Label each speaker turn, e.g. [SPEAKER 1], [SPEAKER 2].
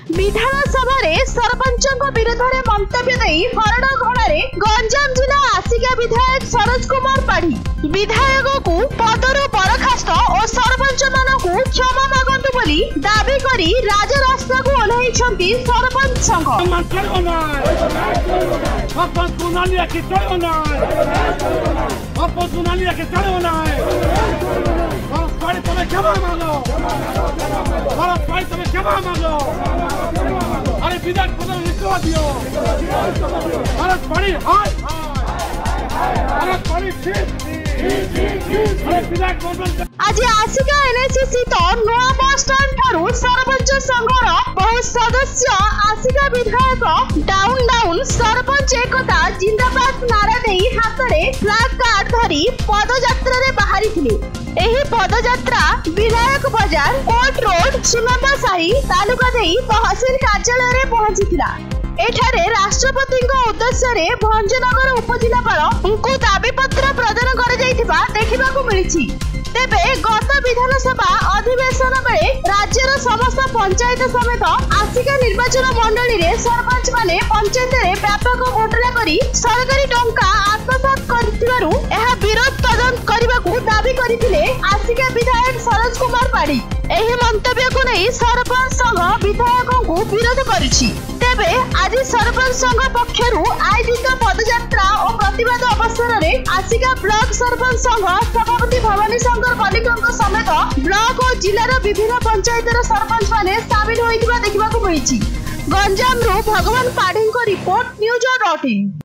[SPEAKER 1] विधानसभा सरपंच विरोध में मंतव्य दे हरणघड़े गंजाम जिला आसिका विधायक सरोज कुमार पाढ़ी विधायक को पदरु बरखास्त और सरपंच मानक क्षमा मागंतु बोली दाबी करी राजरास्ता को ओह्लैछंती सरपंच संघ।
[SPEAKER 2] अरे विधायक पद निकलवा दियो। अरे पानी हाय अरे पानी
[SPEAKER 1] आज आसिका एनएससी तो नुआ बस स्टैंड ठारू सरपंच संघर बहु सदस्य आसिका विधायक डाउन डाउन सरपंच एकता जिंदाबाद नारा दे हाथ में फ्लैग कार्ड धरी पदयात्रा रे बाहरी थिले। एही पदयात्रा विधायक बाजार कोर्ट रोड सुनंदा साही तालुका देई तहसील कार्यालय रे पहुंचीथिला। एठारे राष्ट्रपति उद्देश्य रे भंजनगर उपजिलापाल उनको दाबी पत्र प्रदान कर जाइथिबा देखिबाकू मिलिछि। तेबे गत विधानसभा अधिवेशन बेले राज्यर समस्त पंचायत समेत आसिका निर्वाचन मंडली रे सरपंच माने पंचायत रे व्यापक घोटाला करी सरकारी टंका आत्मसात करथिबारु एहा विरोध प्रदान करबाकू दाबी करिथिले आसिका विधायक सरोज कुमार पाढ़ी। एही मंतव्य को नै सरपंच संघ विधायकों को विरोध करिछि। तेबे आज सरपंच संघ पक्षरु आयोजित पदयात्रा और प्रतिवाद अवसर में आसिका ब्लॉक सरपंच संघ सभापति भवानी शंकर कलिकों समेत ब्लॉक और जिलार विभिन्न पंचायतर सरपंच माने सामिल होइतिबा देखिबाकू मिलिछि। गंजाम भगवान पाढ़ी रिपोर्ट न्यूज.in।